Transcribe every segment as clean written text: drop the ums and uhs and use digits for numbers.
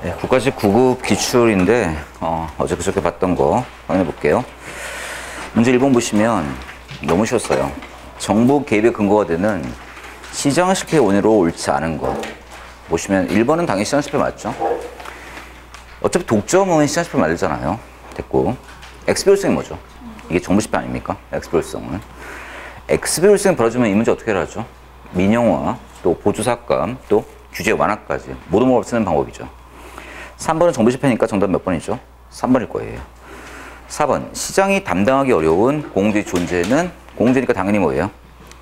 네, 국가직 9급 기출인데 어제 그저께 봤던 거 확인해 볼게요. 문제 1번 보시면 너무 쉬웠어요. 정부 개입의 근거가 되는 시장 실패 원인으로 옳지 않은 거 보시면 1번은 당연히 시장 실패 맞죠? 어차피 독점은 시장 실패 맞잖아요. 됐고 X배율성이 뭐죠? 이게 정부 실패 아닙니까? X배율성은 X배율성이 벌어지면 이 문제 어떻게 하죠? 민영화, 또 보조삭감, 또 규제 완화까지 모든 걸 쓰는 방법이죠. 3번은 정부 실패니까 정답 몇 번이죠? 3번일 거예요. 4번 시장이 담당하기 어려운 공공주의 존재는 공공주의니까 당연히 뭐예요?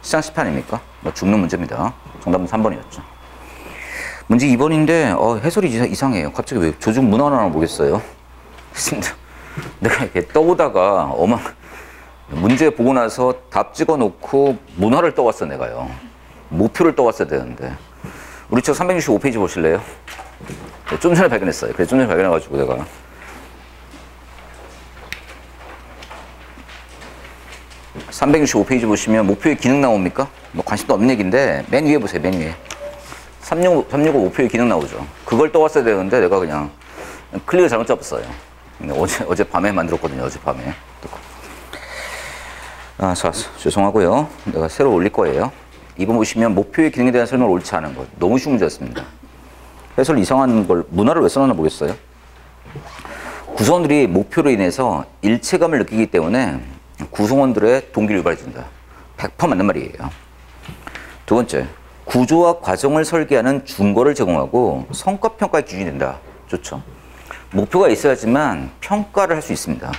시장 실패 아닙니까? 죽는 문제입니다. 정답은 3번이었죠. 문제 2번인데 해설이 이상해요. 갑자기 왜 조직 문화 하나 모르겠어요. 내가 이렇게 떠보다가 문제 보고 나서 답 찍어놓고 문화를 떠왔어 내가요. 목표를 떠왔어야 되는데 우리 책 365페이지 보실래요? 좀 전에 발견했어요. 그래서 좀 전에 발견해가지고 내가 365페이지 보시면 목표의 기능 나옵니까? 뭐 관심도 없는 얘기인데 맨 위에 보세요. 맨 위에 365 목표의 기능 나오죠. 그걸 떠왔어야 되는데 내가 그냥 클릭을 잘못 잡았어요. 어제 밤에 만들었거든요. 어제 밤에. 자, 죄송하고요. 내가 새로 올릴 거예요. 이번 보시면 목표의 기능에 대한 설명을 옳지 않은 것. 너무 쉬운 문제였습니다. 해설 이상한 걸 문화를 왜 써놨나 모르겠어요. 구성원들이 목표로 인해서 일체감을 느끼기 때문에 구성원들의 동기를 유발해준다. 100% 맞는 말이에요. 두 번째, 구조와 과정을 설계하는 준거를 제공하고 성과평가의 기준이 된다. 좋죠. 목표가 있어야지만 평가를 할 수 있습니다.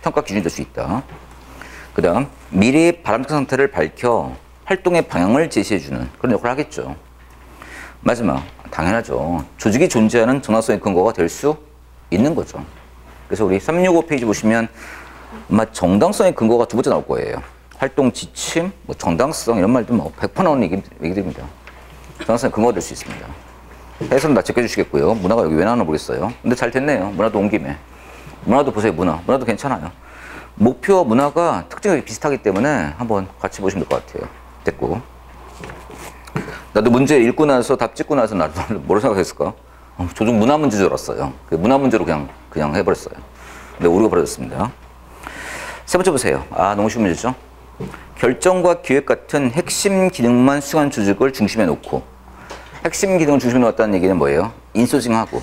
평가 기준이 될 수 있다. 그 다음 미래의 바람직한 상태를 밝혀 활동의 방향을 제시해주는 그런 역할을 하겠죠. 마지막, 당연하죠. 조직이 존재하는 정당성의 근거가 될 수 있는 거죠. 그래서 우리 365페이지 보시면 아마 정당성의 근거가 두 번째 나올 거예요. 활동 지침, 뭐 정당성 이런 말도 100% 나오는 얘기들입니다. 정당성의 근거가 될 수 있습니다. 해설은 다 제껴주시겠고요. 문화가 여기 왜 나오나 모르겠어요. 근데 잘 됐네요. 문화도 온 김에. 문화도 보세요. 문화도 괜찮아요. 목표와 문화가 특징이 비슷하기 때문에 한번 같이 보시면 될 것 같아요. 됐고. 나도 문제 읽고 나서 답 찍고 나서 나도 뭐라 생각했을까? 조직 문화 문제인 줄 알았어요. 문화 문제로 그냥 해버렸어요. 근데 오류가 벌어졌습니다. 세 번째 보세요. 너무 쉬운 문제죠? 결정과 기획 같은 핵심 기능만 수행한 조직을 중심에 놓고 핵심 기능을 중심에 놓았다는 얘기는 뭐예요? 인소싱하고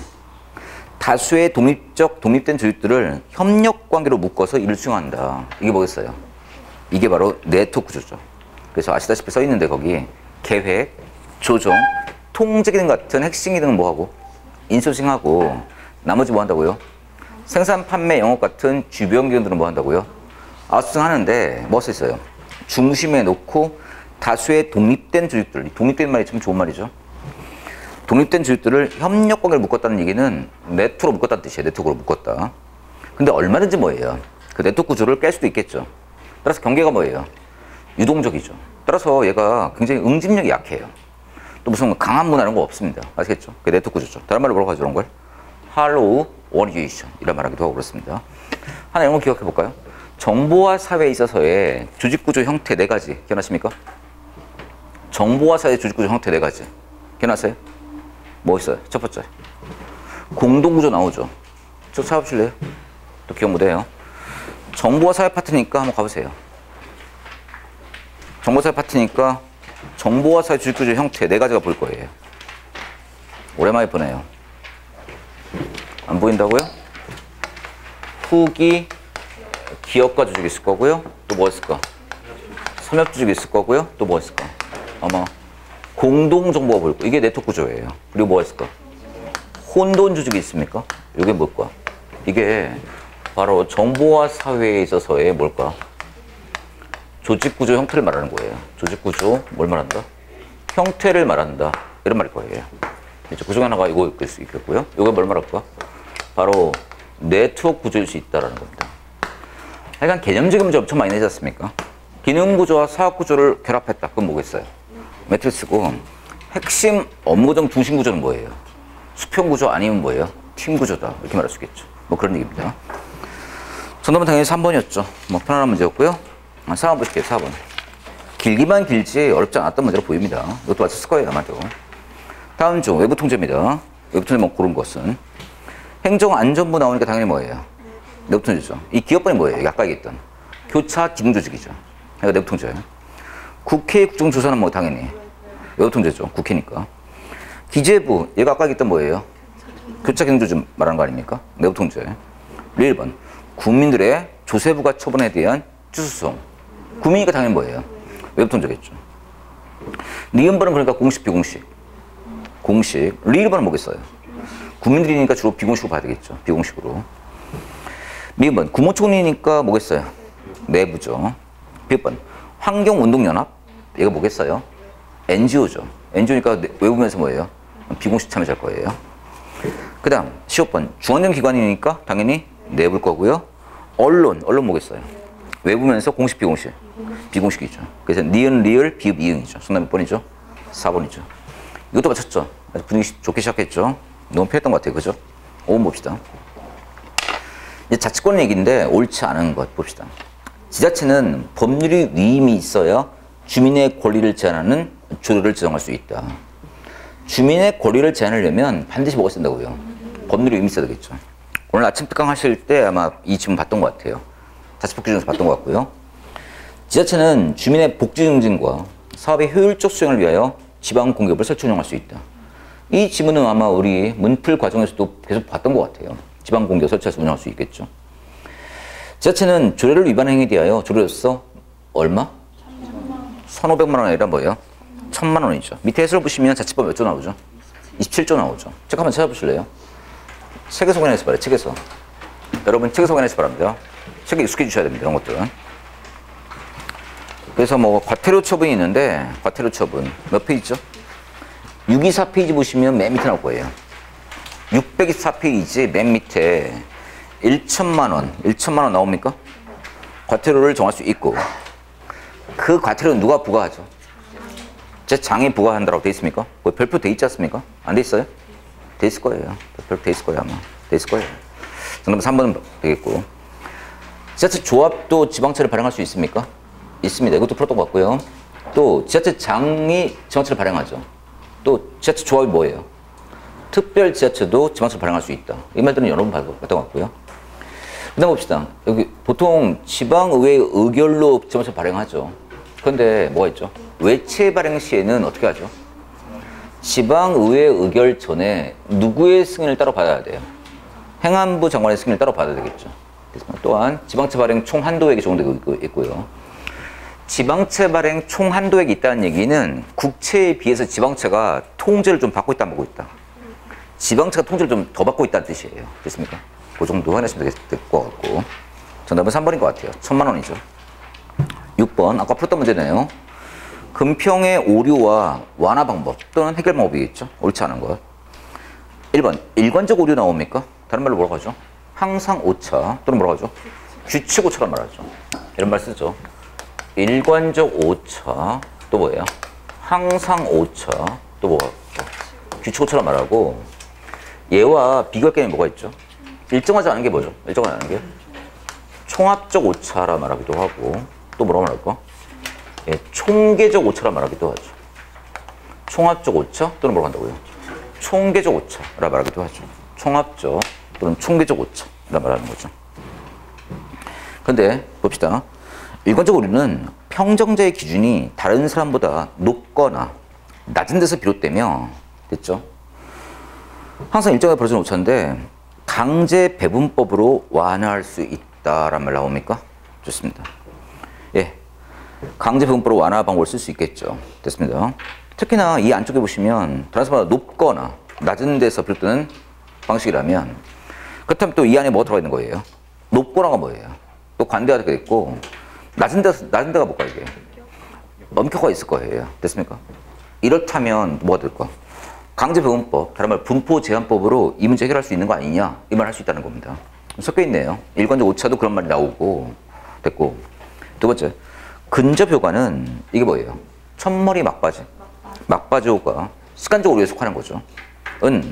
다수의 독립된 조직들을 협력 관계로 묶어서 일을 수행한다. 이게 뭐겠어요? 이게 바로 네트워크 구조죠. 그래서 아시다시피 써 있는데 거기 계획, 조정, 통제 기능 같은 핵심 기능은 뭐하고? 인소싱하고 나머지 뭐 한다고요? 생산, 판매, 영업 같은 주변 기능들은 뭐 한다고요? 아웃소싱 하는데 뭐 써 있어요? 중심에 놓고 다수의 독립된 조직들, 독립된 말이 참 좋은 말이죠. 독립된 조직들을 협력 관계를 묶었다는 얘기는 네트워크로 묶었다는 뜻이에요. 네트워크로 묶었다. 근데 얼마든지 뭐예요? 그 네트워크 구조를 깰 수도 있겠죠. 따라서 경계가 뭐예요? 유동적이죠. 따라서 얘가 굉장히 응집력이 약해요. 또 무슨 강한 문화 이런 거 없습니다. 아시겠죠? 그 네트워크 구조죠. 다른 말로 뭐라고 하죠? 그런 걸? 할로우 워리에이션 이런 말 하기도 하고 그렇습니다. 하나 이런 거 기억해 볼까요? 정보화 사회에 있어서의 조직구조 형태 4가지 기억나십니까? 정보화 사회의 조직구조 형태 4가지 기억나세요? 뭐 있어요? 첫 번째 공동구조 나오죠. 저 찾아보실래요? 또 기억 못해요. 정보화 사회 파트니까 한번 가보세요. 정보화 사회 파트니까 정보화 사회 조직구조 형태 4가지가 보일 거예요. 오랜만에 보네요. 안 보인다고요? 후기 기업가 조직이 있을 거고요. 또 뭐 있을까? 산업 조직이 있을 거고요. 또 뭐 있을까? 아마 공동정보가 보일 거예요. 이게 네트워크 구조예요. 그리고 뭐가 있을까? 혼돈 조직이 있습니까? 이게 뭘까? 이게 바로 정보화 사회에 있어서의 뭘까? 조직구조 형태를 말하는 거예요. 조직구조 뭘 말한다? 형태를 말한다. 이런 말일 거예요. 이제 구조 하나가 이거 있을 수 있겠고요. 이게 뭘 말할까? 바로 네트워크 구조일 수 있다는 겁니다. 하여간 개념적인 문제 엄청 많이 내지 않습니까? 기능 구조와 사업 구조를 결합했다. 그건 뭐겠어요? 매트리스고 핵심 업무정 중심 구조는 뭐예요? 수평 구조 아니면 뭐예요? 팀 구조다. 이렇게 말할 수 있겠죠. 뭐 그런 얘기입니다. 정답은 당연히 3번이었죠. 뭐 편안한 문제였고요. 4번 보실게요. 4번. 길기만 길지 어렵지 않았던 문제로 보입니다. 이것도 맞췄을 거예요. 아마도. 다음 중 외부 통제입니다. 외부 통제만 고른 것은 행정안전부 나오니까 당연히 뭐예요? 내부통제죠. 이 기업번이 뭐예요? 아까 얘기했던 교차 기능조직이죠. 그러니까 내부통제. 국회 국정조사는 뭐 당연히 내부통제죠. 국회니까. 기재부, 얘가 아까 얘기했던 뭐예요? 교차 기능조직 말하는 거 아닙니까? 내부통제. 1번, 국민들의 조세부가 처분에 대한 추수성. 국민이니까 당연히 뭐예요? 외부통제겠죠. 니은번은 그러니까 공식, 비공식. 공식. 리을번은 뭐겠어요? 국민들이니까 주로 비공식으로 봐야 되겠죠. 비공식으로. 미은번, 국무총리니까 뭐겠어요? 내부죠. 비읍번, 환경운동연합. 얘가 뭐겠어요? NGO죠. NGO니까 외부면서 뭐예요? 비공식 참여자일 거예요. 그 다음, 15번, 중앙정 기관이니까 당연히 내부일 거고요. 언론 뭐겠어요? 외부면서 공식, 비공식. 비공식이죠. 그래서 니은, 리을, 비읍, 이응이죠. 정답 몇 번이죠? 4번이죠. 이것도 맞췄죠? 분위기 좋게 시작했죠? 너무 편했던 것 같아요. 그죠? 5번 봅시다. 이제 자치권 얘기인데 옳지 않은 것 봅시다. 지자체는 법률의 위임이 있어야 주민의 권리를 제한하는 조례를 제정할 수 있다. 주민의 권리를 제한하려면 반드시 뭐가 쓴다고요? 법률의 위임이 있어야 되겠죠. 오늘 아침 특강 하실 때 아마 이 질문 봤던 것 같아요. 자치법 규정에서 봤던 것 같고요. 지자체는 주민의 복지 증진과 사업의 효율적 수행을 위하여 지방 공기업을 설치 운영할 수 있다. 이 지문은 아마 우리 문풀 과정에서도 계속 봤던 것 같아요. 지방 공기업 설치해서 운영할 수 있겠죠. 지자체는 조례를 위반한 행위에 대하여 조례로서 얼마? 1,500만 원 아니라 뭐예요? 1,000만 원이죠. 밑에 해설을 보시면 자치법 몇 조 나오죠? 27조 나오죠. 책 한번 찾아보실래요? 책에서 확인해서 봐요. 책에서. 여러분 책에서 확인해서 바랍니다. 책에 익숙해지셔야 됩니다. 이런 것들은. 그래서 뭐 과태료 처분이 있는데 과태료 처분 몇 페이지죠? 624페이지 보시면 맨 밑에 나올 거예요. 624페이지 맨 밑에 1,000만 원 나옵니까? 과태료를 정할 수 있고 그 과태료는 누가 부과하죠? 제 장이 부과한다고 돼 있습니까? 뭐 별표 돼 있지 않습니까? 안 돼 있어요? 돼 있을 거예요. 별표 돼 있을 거예요 아마. 돼 있을 거예요. 정답은 3번은 되겠고. 지자체 조합도 지방채를 발행할 수 있습니까? 있습니다. 이것도 풀었던 것 같고요. 또 지자체 장이 지방채를 발행하죠. 또 지자체 조합이 뭐예요? 특별 지자체도 지방채를 발행할 수 있다. 이 말들은 여러 번 봤던 것 같고요. 그 다음 봅시다. 여기 보통 지방의회 의결로 지방채를 발행하죠. 그런데 뭐가 있죠? 외채 발행 시에는 어떻게 하죠? 지방의회 의결 전에 누구의 승인을 따로 받아야 돼요? 행안부 장관의 승인을 따로 받아야 되겠죠. 또한 지방채 발행 총 한도액이 적용되고 있고요. 지방채 발행 총 한도액이 있다는 얘기는 국채에 비해서 지방채가 통제를 좀 받고 있다, 안 받고 있다. 지방채가 통제를 좀 더 받고 있다는 뜻이에요. 됐습니까? 그 정도 확인하시면 될 것 같고. 정답은 3번인 것 같아요. 1,000만 원이죠. 6번, 아까 풀었던 문제네요. 금평의 오류와 완화 방법 또는 해결 방법이겠죠. 옳지 않은 것. 1번, 일관적 오류 나옵니까? 다른 말로 뭐라고 하죠? 항상 오차 또는 뭐라고 하죠? 규칙 오차란 말하죠. 이런 말 쓰죠. 일관적 오차 또 뭐예요? 항상 오차 또 뭐가 규칙 오차란 말하고 얘와 비교할 게 뭐가 있죠? 일정하지 않은 게 뭐죠? 일정하지 않은 게 총합적 오차라 말하기도 하고 또 뭐라고 말할까? 예, 총계적 오차라 말하기도 하죠. 총합적 오차 또는 뭐라고 한다고요? 총계적 오차라 말하기도 하죠. 총합적 또는 총계적 오차라 말하는 거죠. 근데 봅시다. 일관적 오류는 평정자의 기준이 다른 사람보다 높거나 낮은 데서 비롯되며 됐죠? 항상 일정하게 벌어지는 오차인데 강제 배분법으로 완화할 수 있다란 말 나옵니까? 좋습니다. 예, 강제 배분법으로 완화 방법을 쓸 수 있겠죠. 됐습니다. 특히나 이 안쪽에 보시면 다른 사람보다 높거나 낮은 데서 비롯되는 방식이라면 그렇다면 또 이 안에 뭐가 들어가 있는 거예요? 높거나가 뭐예요? 또 관대가 되겠고 낮은 데가 뭘까 이게? 엄격화가 있을 거예요. 됐습니까? 이렇다면 뭐가 될까? 강제배분법, 다른 말 분포제한법으로 이 문제 해결할 수 있는 거 아니냐? 이 말 할 수 있다는 겁니다. 섞여 있네요. 일관적 오차도 그런 말이 나오고 됐고. 두 번째, 근접효과는 이게 뭐예요? 첫머리 막바지. 막바지 효과, 습관적 오류에 속하는 거죠. 은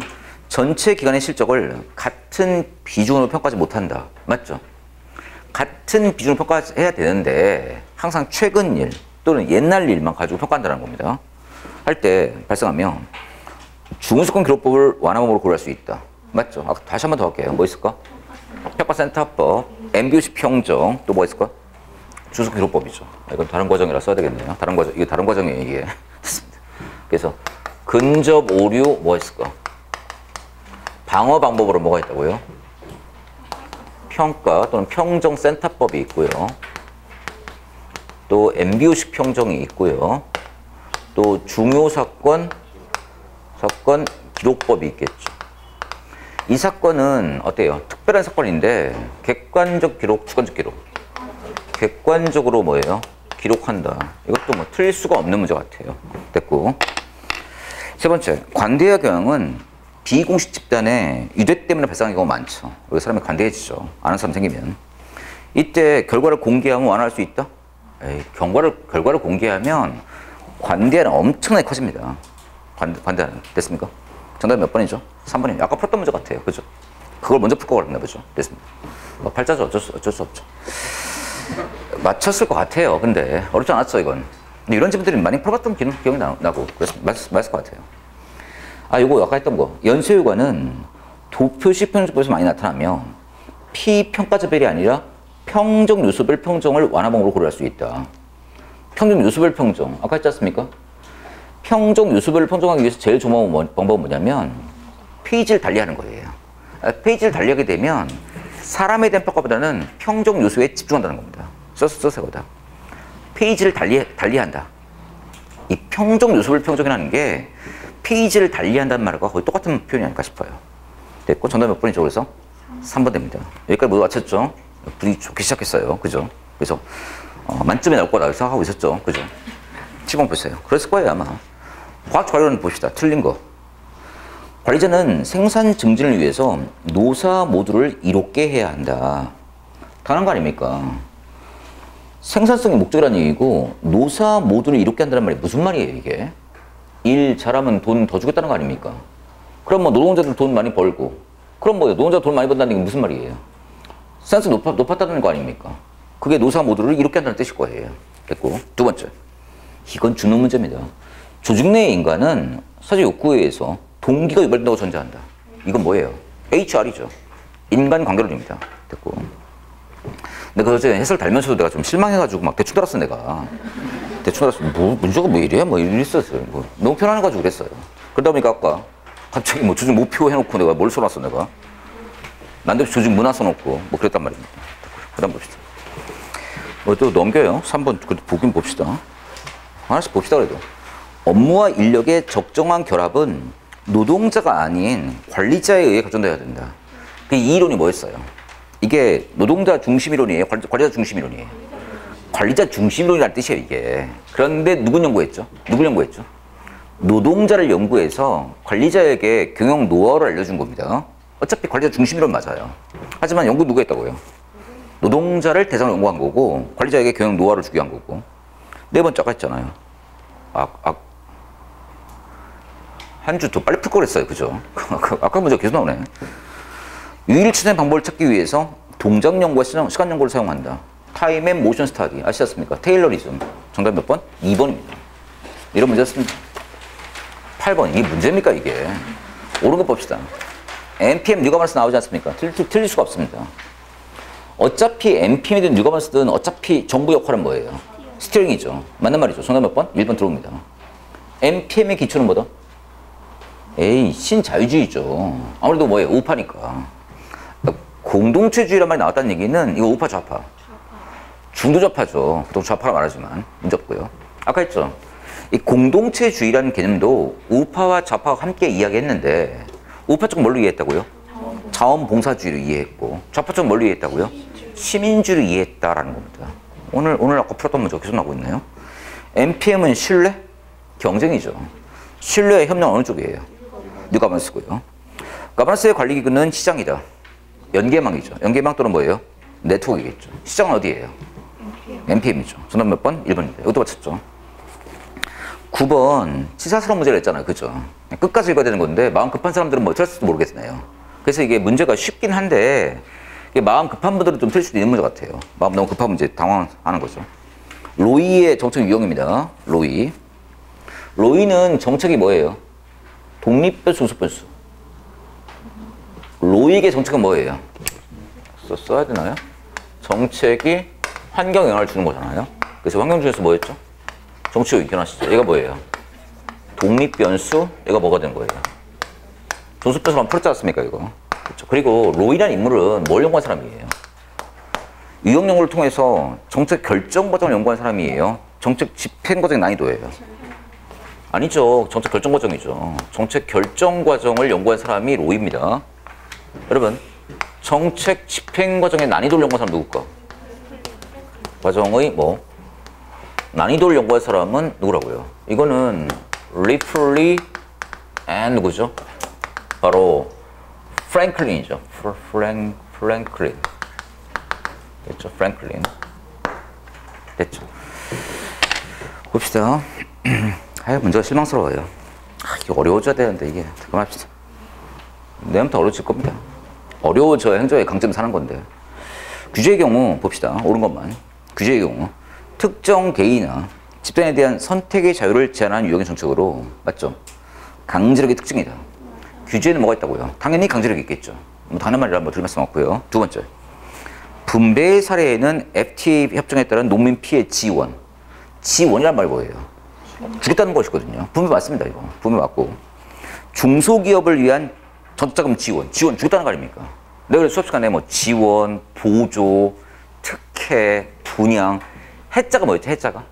전체 기관의 실적을 같은 비중으로 평가하지 못한다. 맞죠? 같은 비중으로 평가해야 되는데 항상 최근 일 또는 옛날 일만 가지고 평가한다는 겁니다. 할 때 발생하면 중수권 기록법을 완화법으로 고려할 수 있다. 맞죠? 다시 한 번 더 할게요. 뭐 있을까? 평가센터법, MBO식 평정, 또 뭐 있을까? 주석 기록법이죠. 이건 다른 과정이라 써야 되겠네요. 다른 과정, 이게 다른 과정이에요, 이게. 그래서 근접 오류 뭐 있을까? 방어 방법으로 뭐가 있다고요? 평가 또는 평정센터법이 있고요. 또 MBO식 평정이 있고요. 또 중요 사건 기록법이 있겠죠. 이 사건은 어때요? 특별한 사건인데 객관적 기록, 주관적 기록. 객관적으로 뭐예요? 기록한다. 이것도 뭐 틀릴 수가 없는 문제 같아요. 됐고. 세 번째, 관대화 경향은 비공식 집단의 유대 때문에 발생하는 경우가 많죠. 우리 사람이 관대해지죠. 아는 사람 생기면. 이때 결과를 공개하면 완화할 수 있다? 에이, 결과를 공개하면 관대화는 엄청나게 커집니다. 관대화는. 됐습니까? 정답이 몇 번이죠? 3번이에요. 아까 풀었던 문제 같아요. 그죠? 그걸 먼저 풀 거 같나 보죠? 됐습니다. 뭐 팔자죠. 어쩔 수 없죠. 맞췄을 것 같아요. 근데 어렵지 않았죠, 이건. 근데 이런 질문들이 많이 풀어봤던 기억이 나고 그래서 맞을 것 같아요. 아, 요거 아까 했던 거. 연쇄효과는 도표식 평정법에서 많이 나타나며 피평가자별이 아니라 평정 요소별 평정을 완화 방법으로 고려할 수 있다. 평정 요소별 평정. 아까 했지 않습니까? 평정 요소별을 평정하기 위해서 제일 좋은 방법은 뭐냐면 페이지를 달리하는 거예요. 페이지를 달리하게 되면 사람에 대한 평가보다는 평정 요소에 집중한다는 겁니다. 써서거다. 페이지를 달리한다. 이 평정 요소별 평정이라는 게 페이지를 달리한다는 말과 거의 똑같은 표현이 아닐까 싶어요. 됐고, 정답 몇 번이죠? 그래서 3번 됩니다. 여기까지 모두 맞췄죠? 분위기 좋게 시작했어요. 그죠? 그래서 만점에 나올 거라고 생각하고 있었죠. 그죠? 7번 보세요. 그랬을 거예요, 아마. 과학 관련 봅시다. 틀린 거. 관리자는 생산 증진을 위해서 노사 모두를 이롭게 해야 한다. 당연한 거 아닙니까? 생산성이 목적이라는 얘기고 노사 모두를 이롭게 한다는 말이 무슨 말이에요, 이게? 일 잘하면 돈 더 주겠다는 거 아닙니까? 그럼 뭐 노동자들 돈 많이 벌고 그럼 뭐예요? 노동자 돈 많이 번다는 게 무슨 말이에요? 생산성이 높았다는 거 아닙니까? 그게 노사 모두를 이롭게 한다는 뜻일 거예요. 됐고, 두 번째. 이건 주는 문제입니다. 조직 내의 인간은 사회 욕구에 의해서 동기가 유발된다고 전제한다. 이건 뭐예요? HR이죠. 인간관계론입니다. 됐고. 근데 그래서 해설 달면서도 내가 좀 실망해가지고 막 대충 달았어, 내가. 대충 달았어. 문제가 뭐 이래? 뭐 이랬었어요. 뭐 너무 편안해가지고 그랬어요. 그러다 보니까 아까 갑자기 뭐 조직 목표 해놓고 내가 뭘 써놨어, 내가. 난데없이 조직 문화 써놓고 뭐 그랬단 말입니다. 그 다음 봅시다. 또 넘겨요. 3번 보긴 봅시다. 하나씩 봅시다, 그래도. 업무와 인력의 적정한 결합은 노동자가 아닌 관리자에 의해 가정되어야 된다. 이 이론이 뭐였어요? 이게 노동자 중심 이론이에요? 관리자 중심 이론이에요? 관리자 중심 이론이라는 뜻이에요, 이게. 그런데 누군 연구했죠? 누굴 연구했죠? 노동자를 연구해서 관리자에게 경영 노하우를 알려준 겁니다. 어차피 관리자 중심 이론 맞아요. 하지만 연구 누가 했다고요? 노동자를 대상으로 연구한 거고 관리자에게 경영 노하우를 주기 위한 거고. 네 번째 아까 했잖아요. 한 주 더 빨리 풀 걸 했어요. 그죠? 아까 문제가 계속 나오네. 유일추천의 방법을 찾기 위해서 동작 연구와 시간 연구를 사용한다. 타임 앤 모션 스타디. 아시지 않습니까? 테일러리즘. 정답 몇 번? 2번입니다. 이런 문제였습니다. 8번. 이게 문제입니까, 이게? 옳은 거 봅시다. NPM 뉴가먼스 나오지 않습니까? 틀릴 수가 없습니다. 어차피 NPM이든 뉴가먼스든 어차피 정부 역할은 뭐예요? 스티어링이죠. 맞는 말이죠. 정답 몇 번? 1번 들어옵니다. NPM의 기초는 뭐다? 에이, 신자유주의죠. 아무래도 뭐예요? 우파니까. 공동체주의란 말이 나왔다는 얘기는 이거 우파 좌파. 중도 좌파죠. 보통 좌파라 말하지만 문제 없고요. 아까 했죠. 이 공동체주의라는 개념도 우파와 좌파가 함께 이야기했는데 우파 쪽은 뭘로 이해했다고요? 자원봉사주의로 이해했고 좌파 쪽은 뭘로 이해했다고요? 시민주의로 이해했다라는 겁니다. 오늘 아까 풀었던 문제가 계속 나오고 있네요. NPM은 신뢰? 경쟁이죠. 신뢰와 협력 어느 쪽이에요? 뉴가먼스고요. 가버넌스의 관리기구는 시장이다. 연계망이죠. 연계망 또는 뭐예요? 네트워크이겠죠. 시장은 어디예요? NPM이죠. 정답 몇 번? 1번입니다. 이것도 맞췄죠. 9번 치사스러운 문제를 했잖아요. 그죠? 끝까지 읽어야 되는 건데 마음 급한 사람들은 뭐 틀렸을지도 모르겠네요. 그래서 이게 문제가 쉽긴 한데 이게 마음 급한 분들은 좀 틀릴 수도 있는 문제 같아요. 마음 너무 급한 문제 당황하는 거죠. 로이의 정책 유형입니다. 로이는 정책이 뭐예요? 독립변수, 우습변수. 로익의 정책은 뭐예요? 써야 되나요? 정책이 환경 영향을 주는 거잖아요. 그래서 환경 중에서 뭐였죠? 정치적 이견하시죠. 얘가 뭐예요? 독립변수, 얘가 뭐가 되는 거예요? 존스변수로 한번 풀었지 않습니까, 이거? 그렇죠. 그리고 로이라는 인물은 뭘 연구한 사람이에요? 유형 연구를 통해서 정책 결정 과정을 연구한 사람이에요. 정책 집행 과정의 난이도예요. 아니죠. 정책 결정 과정이죠. 정책 결정 과정을 연구한 사람이 로이입니다. 여러분, 정책 집행 과정의 난이도를 연구한 사람 누굴까? 과정의 난이도를 연구한 사람은 누구라고요? 이거는 리플리 앤 누구죠? 바로 프랭클린이죠. 프랭클린. 됐죠? 프랭클린. 됐죠? 봅시다. 문제가 실망스러워요. 이게 어려워져야 되는데 이게 그만합시다. 내일부터 어려워질 겁니다. 어려워져야 행정의 강점을 사는 건데. 규제의 경우 봅시다. 옳은 것만. 규제의 경우 특정 개인이나 집단에 대한 선택의 자유를 제한하는 유형의 정책으로 맞죠? 강제력의 특징이다. 규제에는 뭐가 있다고요? 당연히 강제력이 있겠죠. 당연한 말이라 드릴 말씀 없고요. 두 번째, 분배의 사례에는 FTA 협정에 따른 농민 피해 지원. 지원이란 말이 뭐예요? 주겠다는 것이거든요. 분배 맞습니다, 이거. 분배 맞고. 중소기업을 위한 전자금 지원. 지원 주겠다는 거 아닙니까? 내가 그래서 수업 시간에 지원, 보조, 특혜, 분양. 해자가 뭐였죠? 해자가?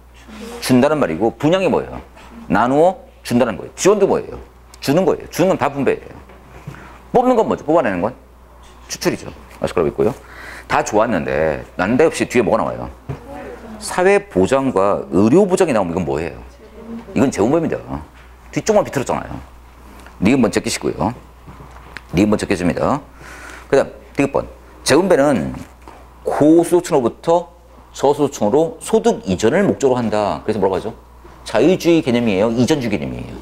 준다는 말이고, 분양이 뭐예요? 나누어 준다는 거예요. 지원도 뭐예요? 주는 거예요. 주는 건 다 분배예요. 뽑는 건 뭐죠? 뽑아내는 건? 추출이죠. 아시그러고 있고요. 다 좋았는데, 난데없이 뒤에 뭐가 나와요? 사회보장과 의료보장이 나오면 이건 뭐예요? 이건 재원법입니다. 뒤쪽만 비틀었잖아요. 니은번 제끼시고요. 니은번 제껴줍니다. 그 다음, 디귿번. 재원배는 고소득층으로부터 저소득층으로 소득 이전을 목적으로 한다. 그래서 뭐라고 하죠? 자유주의 개념이에요? 이전주의 개념이에요?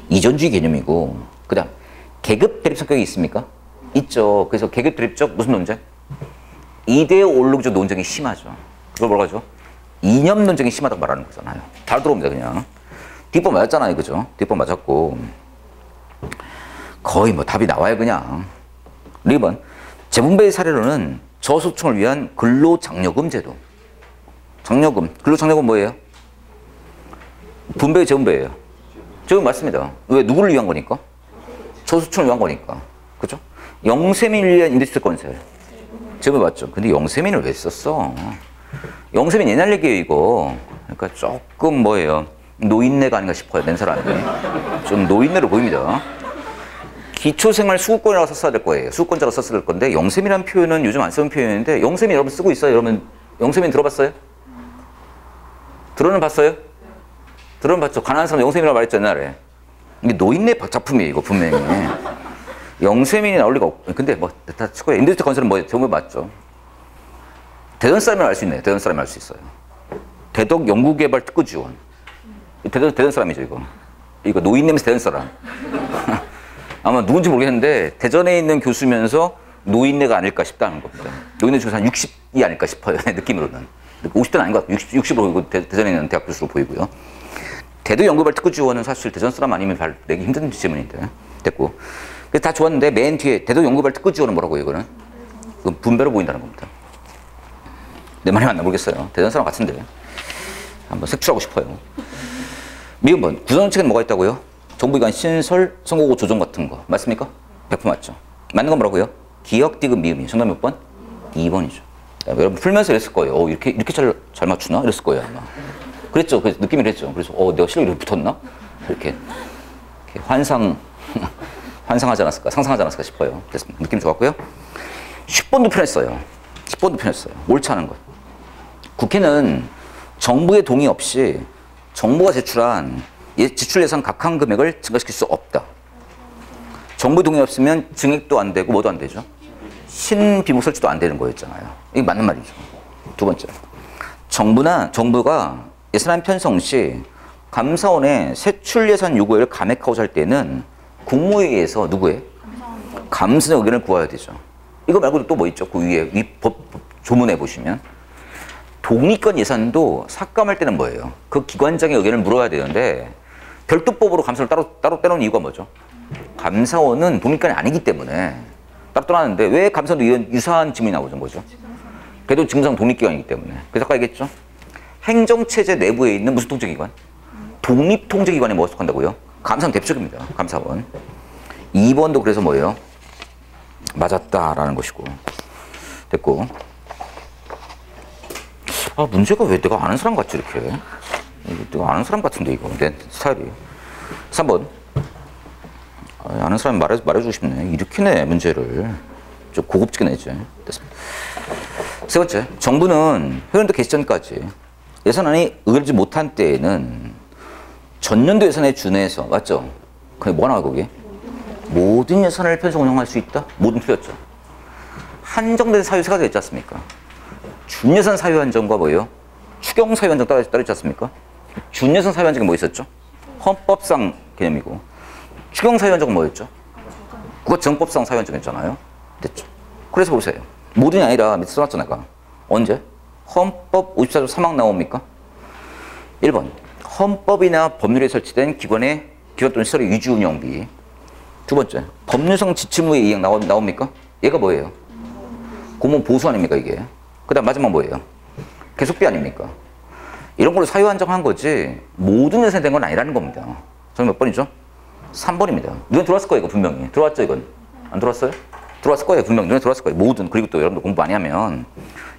이전주의 개념이고, 그 다음, 계급 대립 성격이 있습니까? 있죠. 그래서 계급 대립적 무슨 논쟁? 이데올로기적 논쟁이 심하죠. 그걸 뭐라고 하죠? 이념 논쟁이 심하다고 말하는 거잖아요. 바로 들어옵니다, 그냥. 뒷번 맞았잖아요, 그죠? 뒷번 맞았고. 거의 답이 나와요, 그냥. 2번. 재분배의 사례로는 저소득층을 위한 근로장려금 제도. 장려금. 근로장려금 뭐예요? 분배, 재분배예요. 재분 맞습니다. 왜? 누구를 위한 거니까? 저소득층을 위한 거니까. 그죠? 영세민을 위한 임대주택 건설. 재분 맞죠? 근데 영세민을 왜 썼어? 영세민 옛날 얘기예요, 이거. 그러니까 조금 뭐예요? 노인네가 아닌가 싶어요, 낸 사람이. 좀 노인네로 보입니다. 기초생활 수급권이라고 썼어야 될 거예요. 수급권자가 썼어야 될 건데, 영세민이라는 표현은 요즘 안 쓰는 표현인데, 영세민 여러분 쓰고 있어요? 여러분, 영세민 들어봤어요? 들어는 봤어요? 들어는 봤죠? 가난한 사람 영세민이라고 말했죠, 옛날에. 이게 노인네 작품이에요, 이거, 분명히. 영세민이 나올 리가 없고. 근데 다 치고요. 임대주택 건설은 뭐예요? 정말 맞죠? 대전 사람이면 알 수 있네요. 대전 사람이 알 수 있어요. 대덕 연구개발 특구 지원. 대전 사람이죠, 이거. 이거 노인네면서 대전 사람. 아마 누군지 모르겠는데, 대전에 있는 교수면서 노인네가 아닐까 싶다는 겁니다. 노인네 중에서 한 60이 아닐까 싶어요, 느낌으로는. 50대는 아닌 것 같아요. 60으로 보이고, 대전에 있는 대학 교수로 보이고요. 대덕 연구개발 특구 지원은 사실 대전 사람 아니면 내기 힘든 질문인데. 됐고. 그래서 다 좋았는데, 맨 뒤에 대덕 연구개발 특구 지원은 뭐라고요, 이거는? 그건 분배로 보인다는 겁니다. 내 말이 맞나 모르겠어요. 대전 사람 같은데. 한번 색출하고 싶어요. 미음번. 구성정책에는 뭐가 있다고요? 정부기관 신설, 선거구 조정 같은 거. 맞습니까? 100% 맞죠? 맞는 건 뭐라고요? 기역, 디귿, 미음이. 정답 몇 번? 2번이죠. 여러분 풀면서 이랬을 거예요. 이렇게 잘 맞추나? 이랬을 거예요, 아마. 그랬죠. 그래서 느낌이 그랬죠. 그래서, 내가 실력이 이렇게 붙었나? 이렇게 환상하지 않았을까? 상상하지 않았을까 싶어요. 그래서 느낌 좋았고요. 10번도 편했어요. 10번도 편했어요. 옳지 않은 것. 국회는 정부의 동의 없이 정부가 제출한 지출 예산 각한 금액을 증가시킬 수 없다. 정부 동의 없으면 증액도 안 되고 뭐도 안 되죠? 신비목 설치도 안 되는 거였잖아요. 이게 맞는 말이죠. 두 번째. 정부가 예산안 편성 시 감사원의 세출 예산 요구를 감액하고자 할 때는 국무회의에서 누구의? 감사의 의견을 구해야 되죠. 이거 말고도 또 뭐 있죠? 그 위에 법 조문에 보시면. 독립권 예산도 삭감할 때는 뭐예요? 그 기관장의 의견을 물어야 되는데 별도법으로 감사를 따로 떼놓은 이유가 뭐죠? 감사원은 독립권이 아니기 때문에 딱 떠나는데 왜 감사원도 이런 유사한 지문이 나오는 거죠? 그래도 직무상 독립기관이기 때문에. 그래서 아까 얘기했죠? 행정체제 내부에 있는 무슨 통제기관? 독립통제기관에 뭐가 속한다고요? 감사원 대표적입니다. 감사원. 2번도 그래서 뭐예요? 맞았다라는 것이고. 됐고. 아, 문제가 왜 내가 아는 사람 같지, 이렇게. 내가 아는 사람 같은데, 이거. 내 스타일이. 3번. 아는 사람이 말해주고 싶네. 이렇게 내, 문제를. 좀 고급지게 내지. 됐습니다. 세 번째. 정부는 회원도 개시 전까지 예산안이 의결되지 못한 때에는 전년도 예산에 준해서, 맞죠? 그게 뭐 나와요, 거기? 모든 예산을 편성 운영할 수 있다? 모든 틀렸죠. 한정된 사유 세 가지가 있지 않습니까? 준예산 사유 한정과 뭐예요? 추경 사유 한정 따로 있지 않습니까? 준예산 사유 한정이 뭐 있었죠? 헌법상 개념이고. 추경 사유 한정은 뭐였죠? 그거 정법상 사유 한정이었잖아요. 됐죠? 그래서 보세요. 모든이 아니라 밑에 써놨죠, 내가. 언제? 헌법 54조 3항 나옵니까? 1번. 헌법이나 법률에 설치된 기관 또는 시설의 유지 운영비. 두 번째. 법률상 지침의 이행 나옵니까? 얘가 뭐예요? 공무원 보수 아닙니까, 이게? 그 다음 마지막 뭐예요? 계속비 아닙니까? 이런 걸로 사유 한정한 거지 모든 예산이 된 건 아니라는 겁니다. 저는 몇 번이죠? 3번입니다. 눈에 들어왔을 거예요, 이거 분명히. 들어왔죠, 이건? 안 들어왔어요? 들어왔을 거예요, 분명히. 눈에 들어왔을 거예요. 모든. 그리고 또 여러분들 공부 많이 하면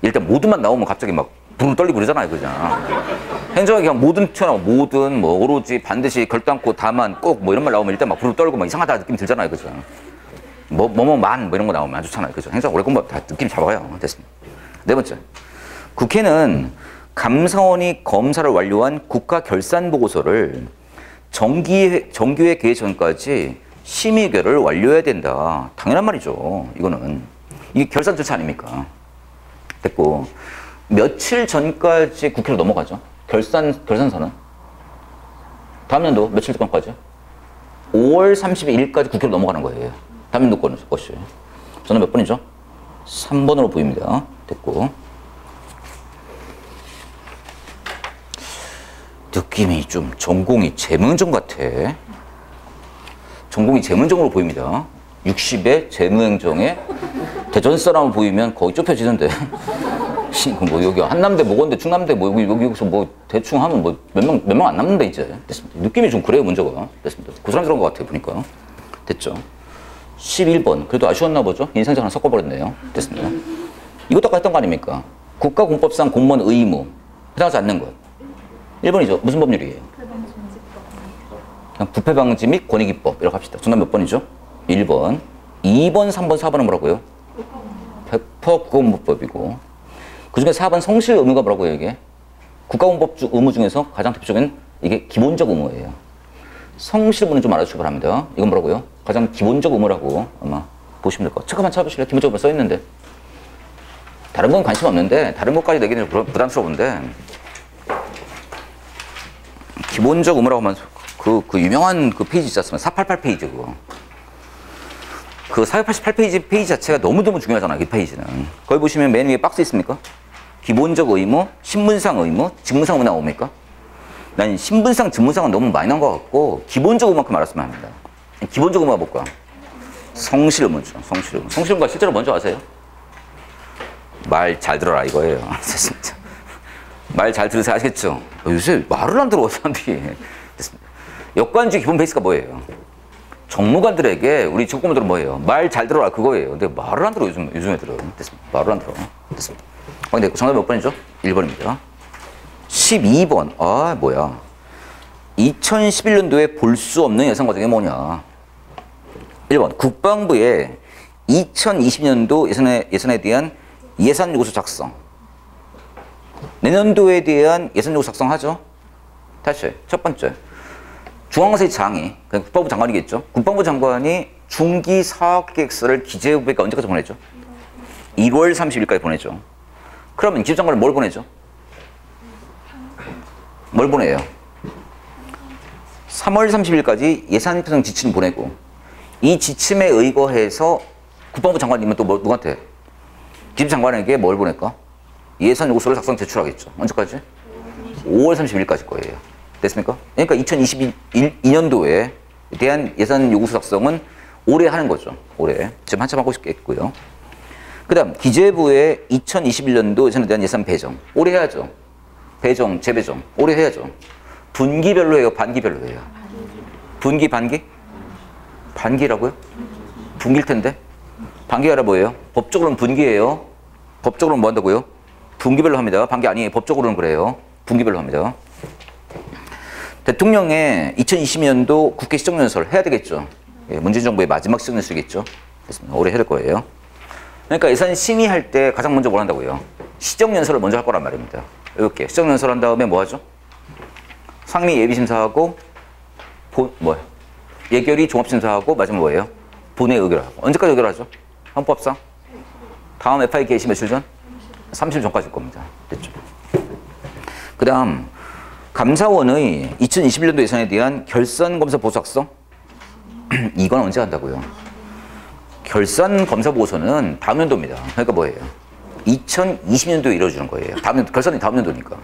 일단 모든만 나오면 갑자기 막 불을 떨리고 그러잖아요, 그냥. 행정학이 그냥 모든 튀어나오고 모든, 뭐, 오로지, 반드시, 결단코, 다만, 꼭, 뭐 이런 말 나오면 일단 막 불을 떨고 막 이상하다 느낌 들잖아요, 그죠? 만, 뭐 이런 거 나오면 안 좋잖아요, 그죠? 행정학 오래 공부 다 느낌 잡아요. 됐습니다. 네 번째. 국회는 감사원이 검사를 완료한 국가결산보고서를 정기회 개회 전까지 심의결을 완료해야 된다. 당연한 말이죠. 이거는. 이게 결산 절차 아닙니까? 됐고. 며칠 전까지 국회로 넘어가죠? 결산서는? 다음 연도 며칠 전까지? 5월 31일까지 국회로 넘어가는 거예요. 다음 연도 것이. 저는 몇 번이죠? 3번으로 보입니다. 됐고. 느낌이 좀 전공이 재무행정 같아. 전공이 재무행정으로 보입니다. 60에 재무행정에 대전 사람 보이면 거의 좁혀지는데. 뭐 여기 한남대 모건대 충남대 뭐 여기서 뭐 대충 하면 뭐 몇 명 안 남는데 이제. 됐습니다. 느낌이 좀 그래요, 문제가. 됐습니다. 그 사람 들어간 것 같아요, 보니까. 됐죠. 11번. 그래도 아쉬웠나 보죠? 인상장 하나 섞어버렸네요. 됐습니다. 이것도 아까 했던 거 아닙니까? 국가공법상 공무원 의무. 해당하지 않는 것. 1번이죠. 무슨 법률이에요? 그냥 부패방지 및 권익위법. 이렇게 합시다. 정답 몇 번이죠? 1번. 2번, 3번, 4번은 뭐라고요? 100% 국가공법법이고. 그 중에 4번 성실 의무가 뭐라고요, 이게? 국가공법 의무 중에서 가장 대표적인 이게 기본적 의무예요. 성실 의무는 좀 알아주시기 바랍니다. 이건 뭐라고요? 가장 기본적 의무라고 아마 보시면 될 것 같아요. 책 한번 찾아보실래요? 기본적 의무 써있는데. 다른 건 관심 없는데, 다른 것까지 내기는 부담스러운데, 기본적 의무라고 하면 그 유명한 그 페이지 있었으면 488페이지 그거. 그 488페이지 페이지 자체가 너무너무 중요하잖아, 이 페이지는. 거기 보시면 맨 위에 박스 있습니까? 기본적 의무, 신분상 의무, 직무상 의무 나옵니까? 난 신분상, 직무상은 너무 많이 나온 것 같고 기본적 의무만큼 알았으면 합니다. 기본적 의무가 뭘까? 성실 의무죠. 성실 의무. 성실 의무가 실제로 뭔지 아세요? 말 잘 들어라 이거예요. 됐습니다. 말 잘 들으세요. 아시겠죠? 요새 말을 안 들어, 사람들이. 됐습니다. 역관주의 기본 베이스가 뭐예요? 정무관들에게 우리 직업공무원들은 뭐예요? 말 잘 들어라 그거예요. 근데 말을 안 들어, 요즘 애들은. 됐습니다. 말을 안 들어. 됐습니다. 근데 정답 몇 번이죠? 1번입니다. 12번. 아, 뭐야. 2011년도에 볼 수 없는 예산 과정이 뭐냐. 1번. 국방부의 2020년도 예산에 대한 예산 요구서 작성. 내년도에 대한 예산 요구서 작성하죠? 다시. 첫 번째. 중앙관세 장이, 국방부 장관이겠죠? 국방부 장관이 중기 사업계획서를 기재부에게 언제까지 보내죠? 1월 30일까지 보내죠. 그러면 기재부장관은 뭘 보내죠? 뭘 보내요? 3월 30일까지 예산 편성 지침 보내고 이 지침에 의거해서 국방부 장관님은 또 누구한테? 기재부 장관에게 뭘 보낼까? 예산 요구서를 작성 제출하겠죠. 언제까지? 5월 30일까지 거예요. 됐습니까? 그러니까 2022년도에 대한 예산 요구서 작성은 올해 하는 거죠. 올해. 지금 한참 하고 있겠고요. 그 다음 기재부의 2021년도 예산에 대한 예산 배정. 올해 해야죠. 배정, 재배정. 올해 해야죠. 분기별로 해요? 반기별로 해요? 분기, 반기? 반기라고요? 분기일 텐데? 반기가 뭐예요? 법적으로는 분기예요. 법적으로는 뭐 한다고요? 분기별로 합니다. 반기 아니에요. 법적으로는 그래요. 분기별로 합니다. 대통령의 2020년도 국회 시정연설 해야 되겠죠. 예, 문재인 정부의 마지막 시정연설이겠죠. 됐습니다. 올해 해야 될 거예요. 그러니까 예산 심의할 때 가장 먼저 뭘 한다고요? 시정연설을 먼저 할 거란 말입니다. 이렇게 시정연설 한 다음에 뭐 하죠? 상임위 예비심사하고 예결위 종합심사하고 마지막 뭐예요? 본회 의결하고. 언제까지 의결하죠? 헌법상? 다음 FI 개시 며칠 전? 30일 전까지일 겁니다. 됐죠? 그 다음 감사원의 2021년도 예산에 대한 결산검사 보수학성? 이건 언제 한다고요? 결산검사보고서는 다음 연도입니다. 그러니까 뭐예요? 2020년도에 이루어지는 거예요. 결산이 다음 연도니까.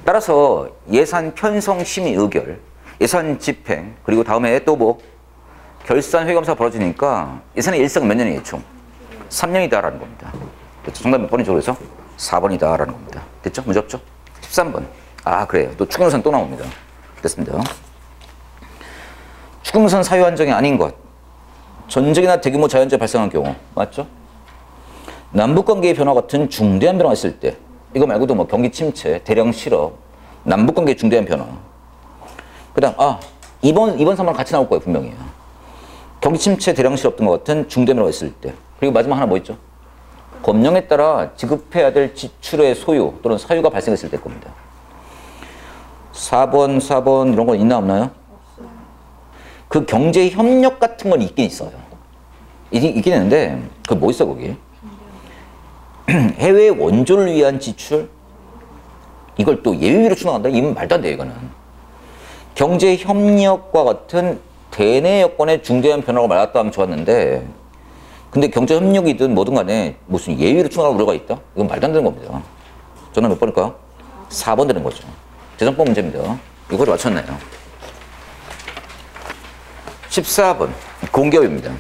따라서 예산 편성 심의 의결, 예산 집행, 그리고 다음에 또 뭐 결산 회계검사 벌어지니까 예산의 일성은 몇 년이에요, 총? 3년이다라는 겁니다. 됐죠? 정답 몇 번이죠? 그래서 4번이다라는 겁니다. 됐죠? 문제 없죠? 13번. 아, 그래요. 또 추경선 또 나옵니다. 됐습니다. 추경선 사유 한정이 아닌 것. 전쟁이나 대규모 자연재해 발생한 경우. 맞죠? 남북관계의 변화 같은 중대한 변화가 있을 때. 이거 말고도 뭐 경기 침체, 대량 실업, 남북관계의 중대한 변화. 그 다음, 이번 3번 같이 나올 거예요, 분명히요. 경기 침체, 대량 실업 등과 같은 중대한 변화가 있을 때. 그리고 마지막 하나 뭐 있죠? 법령에 따라 지급해야 될 지출의 소요 또는 사유가 발생했을 때 겁니다. 4번 이런 건 있나 없나요? 그 경제 협력 같은 건 있긴 있어요. 있긴 있는데 그 뭐 있어 거기? 해외 원조를 위한 지출? 이걸 또 예외로 추정한다? 이건 말도 안 돼요, 이거는. 경제 협력과 같은 대내 여건의 중대한 변화가 말았다 하면 좋았는데 근데 경제 협력이든 뭐든 간에 무슨 예외로 추정할 우려가 있다? 이건 말도 안 되는 겁니다. 저는 몇 번일까요? 4번 되는 거죠. 재정법 문제입니다. 이걸 맞췄나요? 14번 공기업입니다.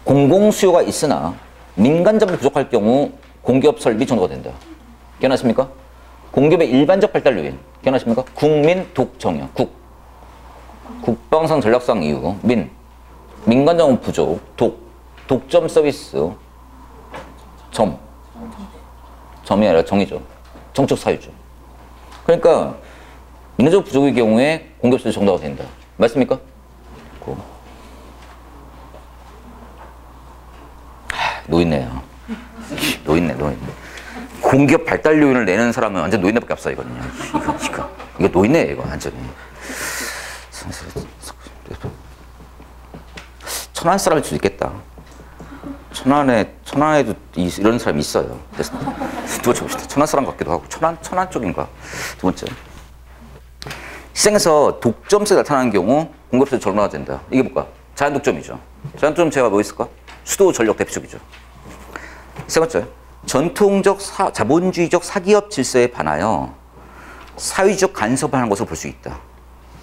공공수요가 있으나 민간 자본이 부족할 경우 공기업 설비 정도가 된다. 기억나십니까? 공기업의 일반적 발달 요인 기억나십니까? 국민 독정형 국방상 전략상 이유 민간 자본 부족 독점 서비스 점이 아니라 정이죠. 정책 사유죠. 그러니까 민간적 부족의 경우에 공기업 설비 정도가 된다. 맞습니까? 노인네요. 노인네. 공기업 발달 요인을 내는 사람은 완전 노인네밖에 없어, 이거는요. 이거 노인네, 이거 완전히. 천안 사람일 수도 있겠다. 천안에도 이런 사람이 있어요. 두 번째 봅시다. 천안 사람 같기도 하고. 천안 쪽인가? 두 번째. 시장에서 독점세가 나타나는 경우 공급세 절망화 된다. 이게 뭘까? 자연 독점이죠. 자연 독점세가 뭐 있을까? 수도 전력 대표적이죠. 세 번째, 전통적 자본주의적 사기업 질서에 반하여 사회주의적 간섭을 하는 것으로 볼 수 있다.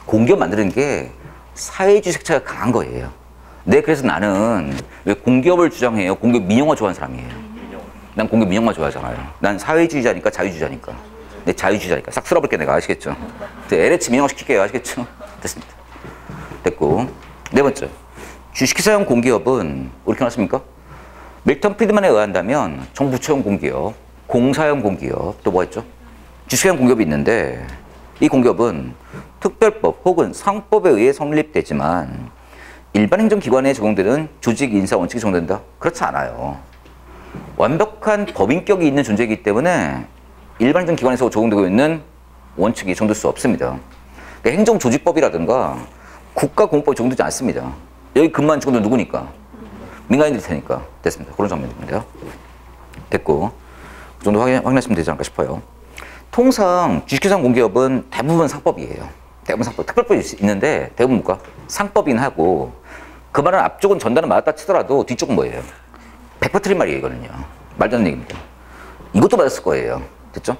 공기업 만드는 게 사회주의 색채가 강한 거예요. 그래서 나는 왜 공기업을 주장해요? 공기업 민영화 좋아하는 사람이에요. 난 공기업 민영화 좋아하잖아요. 난 사회주의자니까 자유주의자니까. 내 자유주의자니까. 싹 쓸어볼게 내가. 아시겠죠? LH 민영화 시킬게요. 아시겠죠? 됐습니다. 됐고. 네 번째. 주식회사형 공기업은 우리 기억나십니까? 밀턴 프리드만에 의한다면 정부처형 공기업, 공사형 공기업, 또 뭐 있죠? 주식형 공기업이 있는데 이 공기업은 특별법 혹은 상법에 의해 성립되지만 일반 행정기관에 적용되는 조직 인사 원칙이 적용된다? 그렇지 않아요. 완벽한 법인격이 있는 존재이기 때문에 일반 행정기관에서 적용되고 있는 원칙이 적용될 수 없습니다. 그러니까 행정조직법이라든가 국가공법이 적용되지 않습니다. 여기 근무한 직원들 누구니까? 민간인들일 테니까. 됐습니다. 그런 장면입니다. 됐고 그 정도 확인하시면 되지 않을까 싶어요. 통상 주식회사 공기업은 대부분 상법이에요. 대부분 상법. 특별법이 있는데 대부분 뭔가 상법이긴 하고 그 말은 앞쪽은 전달은 맞았다 치더라도 뒤쪽은 뭐예요? 100% 틀린 말이에요. 이거는요. 말도 안 되는 얘기입니다. 이것도 맞았을 거예요. 됐죠?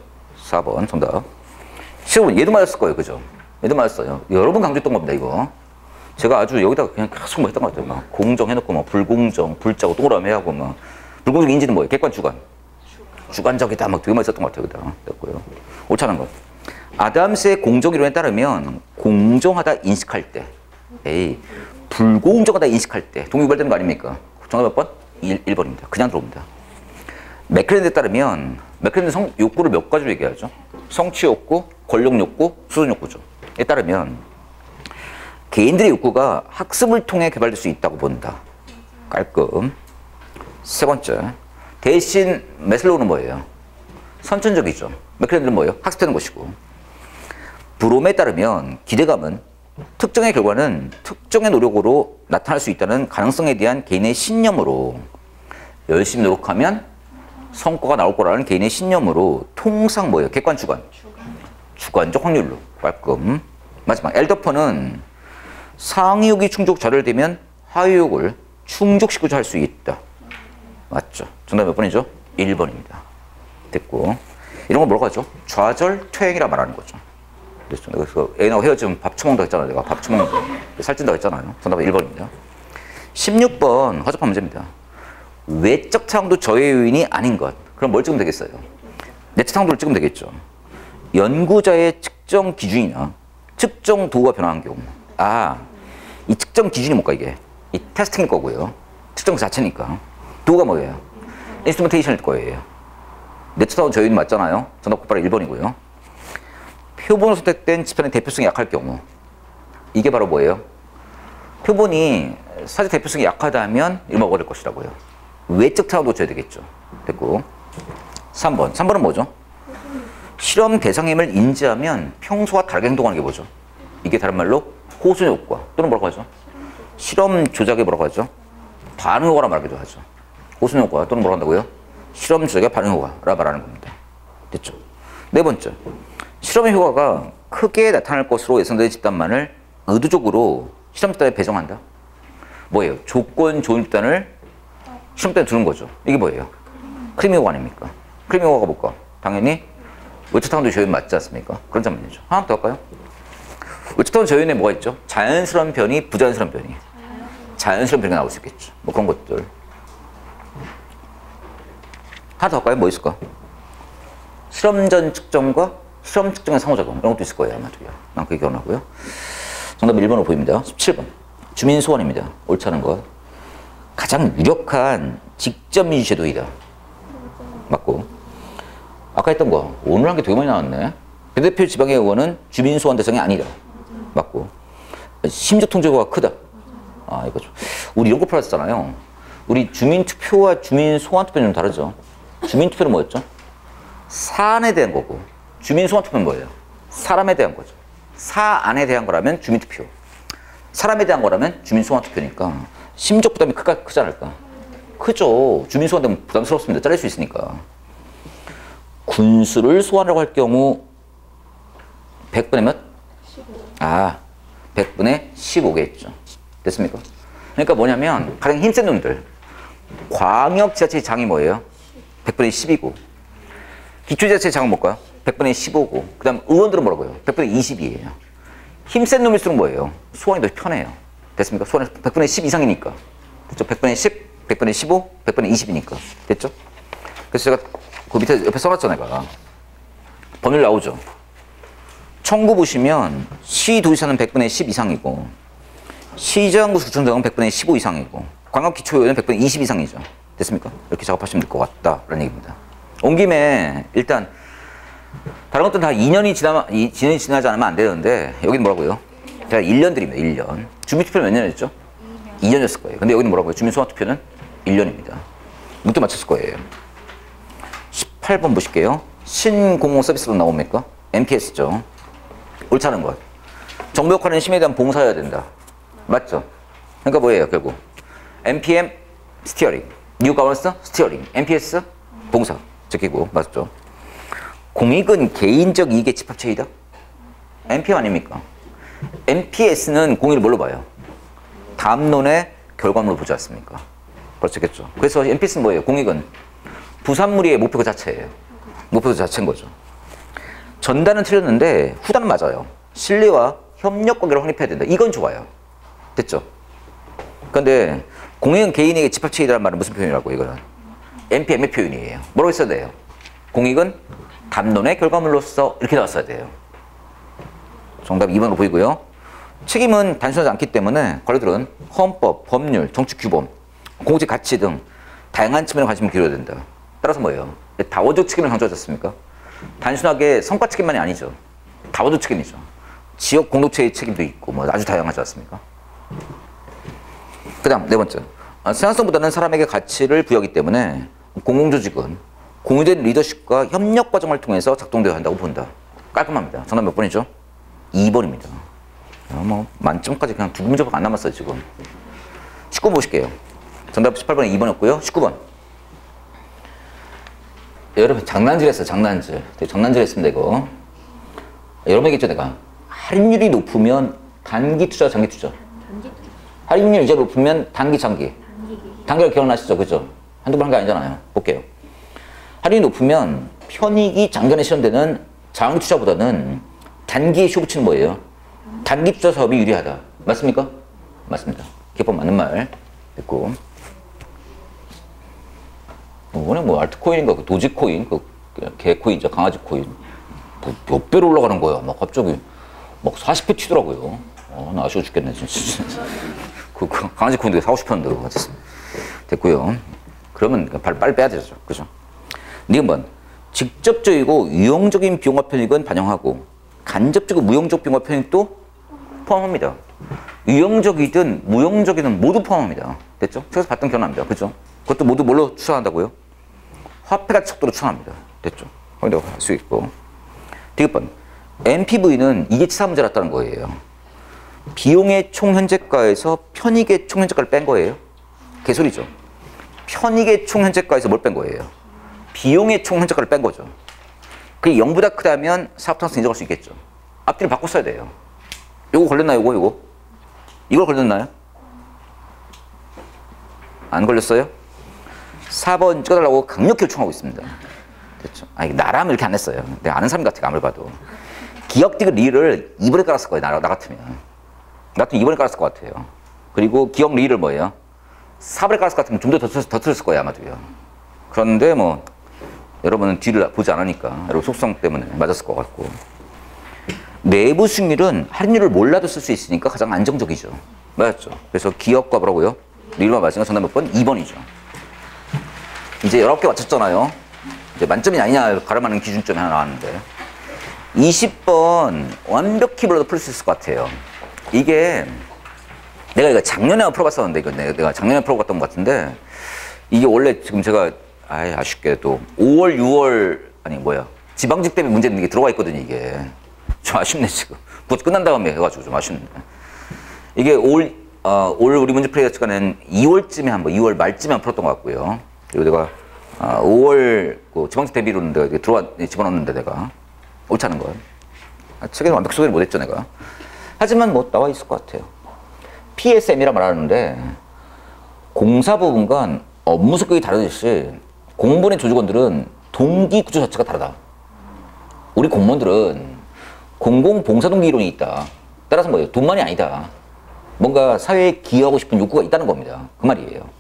4번 정답. 15번 얘도 맞았을 거예요. 그죠? 얘도 맞았어요. 여러 번 강조했던 겁니다. 이거. 제가 아주 여기다가 그냥 계속 뭐 했던 것 같아요. 막 공정해놓고 막 불공정, 불짜고 동그라미하고 막 불공정 인지는 뭐예요? 객관 주관. 주관적이다 막 되게 많이 썼던 것 같아요. 여기다가 됐고요. 옳다는 것. 아담스의 공정이론에 따르면 공정하다 인식할 때, 불공정하다 인식할 때 동의 유발되는 거 아닙니까? 정답 몇 번? 1번입니다. 그냥 들어옵니다. 맥클렌드에 따르면 맥클렌드 욕구를 몇 가지로 얘기하죠. 성취 욕구, 권력 욕구, 수준 욕구죠. 에 따르면 개인들의 욕구가 학습을 통해 개발될 수 있다고 본다. 깔끔. 세 번째, 대신 메슬로우는 뭐예요? 선천적이죠. 맥클렌드는 뭐예요? 학습되는 것이고. 브롬에 따르면 기대감은 특정의 결과는 특정의 노력으로 나타날 수 있다는 가능성에 대한 개인의 신념으로 열심히 노력하면 성과가 나올 거라는 개인의 신념으로 통상 뭐예요? 객관 주관. 주관적 확률로. 깔끔. 마지막 엘더퍼는 상위욕이 충족절혈되면 하위욕을 충족시키고자 할 수 있다. 맞죠? 정답 몇 번이죠? 1번입니다. 됐고. 이런 거 뭐라고 하죠? 좌절, 퇴행이라 말하는 거죠. 그래서 애인하고 헤어지면 밥 처먹는다고 했잖아요. 내가 밥 처먹는 거. 살찐다고 했잖아요. 정답은 1번입니다. 16번 허접한 문제입니다. 외적 타항도 저해 요인이 아닌 것. 그럼 뭘 찍으면 되겠어요? 내적 타항도를 찍으면 되겠죠. 연구자의 측정 기준이나 측정 도구가 변화한 경우. 이 측정 기준이 뭘까 이게? 이 테스팅일 거고요. 측정 자체니까. 도구가 뭐예요? 인스트루멘테이션일 거예요. 내적 타항 저해 요인 맞잖아요. 정답 곧바로 1번이고요. 표본으로 선택된 지편의 대표성이 약할 경우. 이게 바로 뭐예요? 표본이 사실 대표성이 약하다 하면 이런 먹어야 될 것이라고요. 외적 타항도 줘야 되겠죠. 됐고. 3번. 3번은 뭐죠? 실험 대상임을 인지하면 평소와 다르게 행동하는 게 뭐죠? 이게 다른 말로 호소의 효과 또는 뭐라고 하죠? 실험 조작에 뭐라고 하죠? 반응 효과라 말하기도 하죠. 호소의 효과 또는 뭐라고 한다고요? 실험 조작의 반응 효과라 말하는 겁니다. 됐죠? 네 번째. 실험의 효과가 크게 나타날 것으로 예상되는 집단만을 의도적으로 실험 집단에 배정한다. 뭐예요? 조건 좋은 집단을 실험 집단에 두는 거죠. 이게 뭐예요? 크리미 효과 아닙니까? 크리미 효과가 뭘까? 당연히 외적 타항도 저효인 맞지 않습니까? 그런 장면이죠. 하나 더 할까요? 외적 타항 저효인에 뭐가 있죠? 자연스러운 변이, 부자연스러운 변이. 자연스러운 변이가 나올 수 있겠죠. 뭐 그런 것들. 하나 더 할까요? 뭐 있을까? 실험 전 측정과 실험 측정의 상호작용 이런 것도 있을 거예요. 아마도요. 난 그게 결혼하고요. 정답 1번으로 보입니다. 17번. 주민 소원입니다. 옳지 않은 것. 가장 유력한 직접 민주 제도이다. 맞고. 아까 했던 거. 오늘 한 게 되게 많이 나왔네. 비례대표 지방의 의원은 주민 소원 대상이 아니다. 맞고. 심적 통제가 크다. 이거죠. 우리 이런 거 풀었잖아요. 우리 주민 투표와 주민 소환 투표는 좀 다르죠. 주민 투표는 뭐였죠? 사안에 대한 거고. 주민 소환 투표는 뭐예요? 사람에 대한 거죠. 사안에 대한 거라면 주민 투표. 사람에 대한 거라면 주민 소환 투표니까 심적 부담이 크지 않을까? 크죠. 주민 소환 되면 부담스럽습니다. 잘릴 수 있으니까. 군수를 소환하라고 할 경우 100분의 몇? 100분의 15겠죠. 됐습니까? 그러니까 뭐냐면 가장 힘센 놈들. 광역지자체장이 뭐예요? 100분의 10이고. 기초지자체장은 뭘까요? 100분의 15고. 그 다음 의원들은 뭐라고요? 100분의 20이에요. 힘센 놈일수록 뭐예요? 소환이 더 편해요. 됐습니까? 소환이 100분의 10 이상이니까. 됐죠? 100분의 10, 100분의 15, 100분의 20이니까. 됐죠? 그래서 제가 그 밑에 옆에 써놨잖아요. 내가. 법률 나오죠? 청구 보시면 시도지사는 100분의 10 이상이고 시장구 구청장은 100분의 15 이상이고 광역기초의원은 100분의 20 이상이죠. 됐습니까? 이렇게 작업하시면 될 것 같다라는 얘기입니다. 온 김에 일단 다른 것들은 다 2년이 지나지 않으면 안 되는데 여기는 뭐라고요? 제가 1년 드립니다. 1년. 주민투표는 몇 년이었죠? 2년이었을 거예요. 근데 여기는 뭐라고요? 주민소환투표는 1년입니다. 문제 맞췄을 거예요. 18번 보실게요. 신공공 서비스로 나옵니까? MPS죠. 옳지 않은 것. 정부 역할은 시민에 대한 봉사여야 된다. 맞죠? 그러니까 뭐예요, 결국? NPM 스티어링, 뉴 가버넌스 스티어링, NPS 봉사 적히고 맞죠? 공익은 개인적 이익의 집합체이다. NPM 아닙니까? NPS는 공익을 뭘로 봐요? 담론의 결과물로 보지 않습니까? 그렇겠죠. 그래서 NPS는 뭐예요? 공익은 부산물이의 목표 그 자체예요. 목표 그 자체인 거죠. 전단은 틀렸는데 후단은 맞아요. 신뢰와 협력 관계를 확립해야 된다. 이건 좋아요. 됐죠? 근데 공익은 개인에게 집합체이라는 말은 무슨 표현이라고 이거는? NPM의 표현이에요. 뭐라고 써야 돼요? 공익은 담론의 결과물로서 이렇게 나왔어야 돼요. 정답 2번으로 보이고요. 책임은 단순하지 않기 때문에 관료들은 헌법, 법률, 정치 규범, 공직 가치 등 다양한 측면에 관심을 기울여야 된다. 따라서 뭐예요? 다원적 책임을 강조하지 않습니까? 단순하게 성과 책임만이 아니죠. 다원적 책임이죠. 지역 공동체의 책임도 있고 뭐 아주 다양하지 않습니까? 그 다음 네 번째. 생산성보다는 사람에게 가치를 부여하기 때문에 공공조직은 공유된 리더십과 협력 과정을 통해서 작동되어야 한다고 본다. 깔끔합니다. 정답 몇 번이죠? 2번입니다. 뭐 만점까지 그냥 두 문제밖에 안 남았어요 지금. 19번 보실게요. 정답 18번에 2번이었고요. 19번. 여러분 장난질 했어요. 장난질. 되게 장난질 했습니다 이거. 여러분 얘기했죠 내가. 할인율이 높으면 단기 투자, 장기 투자. 할인율 이제 높으면 단기, 장기. 단기를 기억나시죠? 그죠? 한두 번 한 게 아니잖아요. 볼게요. 할인이 높으면 편익이 장기간에 실현되는 장기 투자보다는 단기에 쇼붙이는 뭐예요? 단기 투자 사업이 유리하다. 맞습니까? 맞습니다. 기법 맞는 말 됐고. 이번에 뭐 알트코인인가 그 도지코인, 그 개코인이죠. 강아지 코인. 뭐 몇 배로 올라가는 거야. 막 갑자기 막 40배 튀더라고요. 나 아쉬워 죽겠네 진짜. 그 강아지 코인도 사고 싶었는데 됐고요. 그러면 빨리 빼야 되죠. 그죠? 니은 직접적이고 유용적인 비용과 편익은 반영하고 간접적이고 무용적 비용과 편익도 포함합니다. 유용적이든 무용적이든 모두 포함합니다. 됐죠? 책에서 봤던 기억납니다. 그죠? 그것도 모두 뭘로 추천한다고요? 화폐가 척도로 추천합니다. 됐죠? 거기다 할 수 있고. 디귿번. NPV는 이계치사 문제였다는 거예요. 비용의 총현재가에서 편익의 총현재가를 뺀 거예요. 개소리죠. 편익의 총현재가에서 뭘 뺀 거예요? 비용의 총현재가를 뺀 거죠. 그게 0보다 크다면 사업장에서 인정할 수 있겠죠. 앞뒤를 바꿔 써야 돼요. 요거 걸렸나요? 요거? 이걸 걸렸나요? 안 걸렸어요? 4번 찍어달라고 강력히 요청하고 있습니다. 됐죠? 아니, 나라면 이렇게 안 했어요. 내가 아는 사람 같아, 아무리 봐도. 기억 디귿 리를 2번에 깔았을 거예요, 나 같으면. 나 같으면 2번에 깔았을 것 같아요. 그리고 기억 리를 뭐예요? 4번에 깔았을 것 같으면 좀 더 틀었을 거예요, 아마도요. 그런데 뭐, 여러분은 뒤를 보지 않으니까, 여러분 속성 때문에 맞았을 것 같고. 내부 수익률은 할인율을 몰라도 쓸 수 있으니까 가장 안정적이죠. 맞았죠? 그래서 기억과 뭐라고요? 리만 맞으니까 정답 몇 번? 2번이죠. 이제 19개 맞췄잖아요. 이제 만점이 아니냐 가름하는 기준점이 하나 나왔는데 20번 완벽히 불러도 풀 수 있을 것 같아요. 이게 내가 이거 작년에 풀어봤었는데 이거 내가 작년에 풀어봤던 것 같은데 이게 원래 지금 제가 아쉽게 또 5월 6월 아니 뭐야 지방직 때문에 문제 있는 게 들어가 있거든요. 이게 좀 아쉽네 지금. 그거 끝난 다음에 해가지고 좀 아쉽네. 이게 올 우리 문제 풀이 시간에는 2월쯤에 한번 2월 말쯤에 한번 풀었던 것 같고요. 그리고 내가 5월 그 지방직 대비로 내가 집어넣었는데 내가 옳지 않은 걸. 책에는 완벽 소개를 못했죠 내가. 하지만 뭐 나와 있을 것 같아요. PSM이라 말하는데 공사 부분과 업무 성격이 다르듯이 공무원의 조직원들은 동기 구조 자체가 다르다. 우리 공무원들은 공공봉사동기 이론이 있다. 따라서 뭐예요? 돈만이 아니다. 뭔가 사회에 기여하고 싶은 욕구가 있다는 겁니다. 그 말이에요.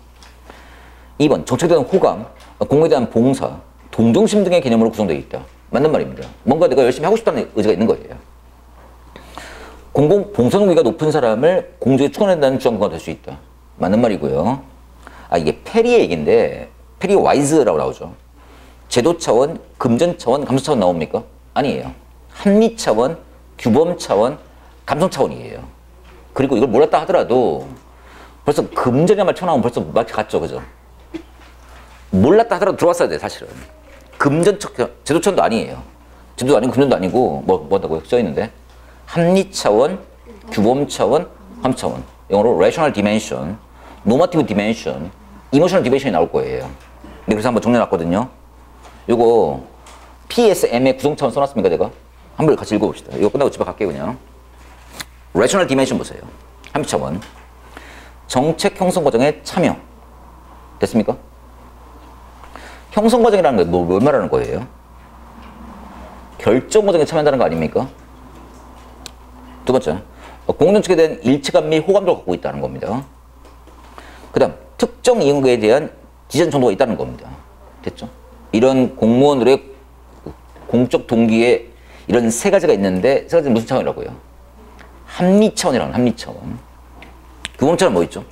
2번 정책에 대한 호감, 공무에 대한 봉사, 동정심 등의 개념으로 구성되어 있다. 맞는 말입니다. 뭔가 내가 열심히 하고 싶다는 의지가 있는 거예요. 공공봉사동기가 높은 사람을 공직에 추천한다는 주장가 될 수 있다. 맞는 말이고요. 이게 페리의 얘기인데 페리 와이즈라고 나오죠. 제도 차원, 금전 차원, 감성 차원 나옵니까? 아니에요. 합리 차원, 규범 차원, 감성 차원이에요. 그리고 이걸 몰랐다 하더라도 벌써 금전이란 말 쳐나오면 벌써 막 갔죠. 그죠? 몰랐다 하더라도 들어왔어야 돼, 사실은. 금전, 제도차원도 아니에요. 제도도 아니고 금전도 아니고 뭐라고 써있는데 합리 차원, 규범 차원, 감성 차원. 영어로 rational dimension, normative dimension, emotional dimension이 나올 거예요. 근데 그래서 한번 정리해놨거든요. 요거 PSM의 구성 차원 써놨습니까, 제가? 한번 같이 읽어봅시다. 이거 끝나고 집에 갈게요, 그냥. rational dimension 보세요. 합리 차원. 정책 형성 과정에 참여. 됐습니까? 형성 과정이라는 게 뭘 말하는 거예요? 결정 과정에 참여한다는 거 아닙니까? 두 번째, 공동체에 대한 일체감 및 호감도를 갖고 있다는 겁니다. 그 다음 특정 임무에 대한 지전 정도가 있다는 겁니다. 됐죠? 이런 공무원들의 공적 동기에 이런 세 가지가 있는데 세 가지는 무슨 차원이라고요? 합리 차원이라는 합리 차원. 규범차는 뭐 있죠?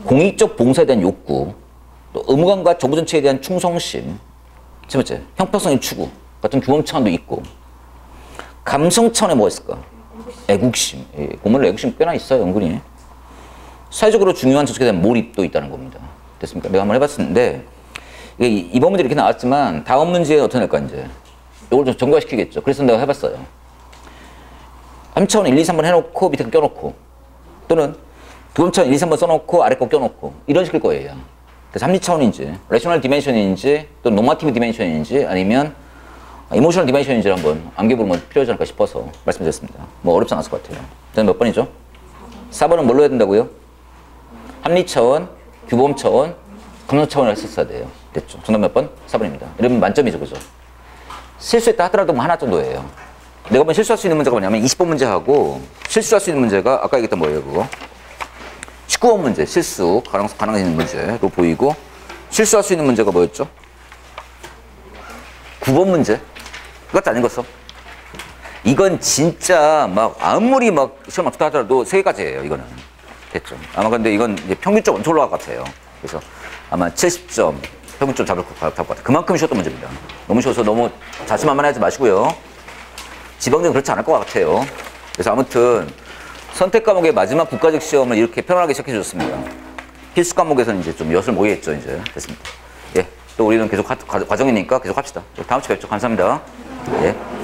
공익적 봉사에 대한 욕구, 또 의무감과 정부 전체에 대한 충성심, 세 번째 형평성의 추구 같은 규범 차원도 있고, 감성 차원에 뭐가 있을까? 애국심. 예, 공무원의 애국심 꽤나 있어요, 은근히. 사회적으로 중요한 정책에 대한 몰입도 있다는 겁니다. 됐습니까? 내가 한번 해봤었는데, 이번 문제 이렇게 나왔지만, 다음 문제에 어떻게 낼까, 이제. 이걸 좀 정과시키겠죠. 그래서 내가 해봤어요. 함차원 1, 2, 3번 해놓고, 밑에 거 껴놓고, 또는 두범차원 1, 2, 3번 써놓고, 아래 거 껴놓고, 이런 식일 거예요. 그래서 합리차원인지, 레셔널 디멘션인지, 또 노마티브 디멘션인지, 아니면 이모셔널 디멘션인지를 한번 암기해보면 필요하지 않을까 싶어서 말씀드렸습니다. 뭐 어렵지 않았을 것 같아요. 저는 몇 번이죠? 4번은 뭘로 해야 된다고요? 합리 차원, 규범 차원, 감성 차원을 했었어야 돼요. 됐죠? 정답 몇 번? 4번입니다. 이러면 만점이죠, 그죠? 실수했다 하더라도 뭐 하나 정도예요. 내가 보면 실수할 수 있는 문제가 뭐냐면 20번 문제하고 실수할 수 있는 문제가 아까 얘기했던 뭐예요, 그거? 19번 문제, 실수, 가능성 있는 문제로 보이고, 실수할 수 있는 문제가 뭐였죠? 9번 문제? 그것도 아닌 것어. 이건 진짜 막 아무리 막 시험 맞췄다 하더라도 3가지예요, 이거는. 됐죠? 아마 근데 이건 이제 평균점 엄청 올라갈 것 같아요. 그래서 아마 70점 평균점 잡을 것 같아요. 그만큼 쉬웠던 문제입니다. 너무 쉬워서 너무 자신만만하지 마시고요. 지방대는 그렇지 않을 것 같아요. 그래서 아무튼 선택 과목의 마지막 국가적 시험을 이렇게 편안하게 시작해 줬습니다. 필수 과목에서는 이제 좀 엿을 모이겠죠, 이제. 됐습니다. 예. 또 우리는 계속 과정이니까 계속 합시다. 다음 주에 뵙죠. 감사합니다. 예.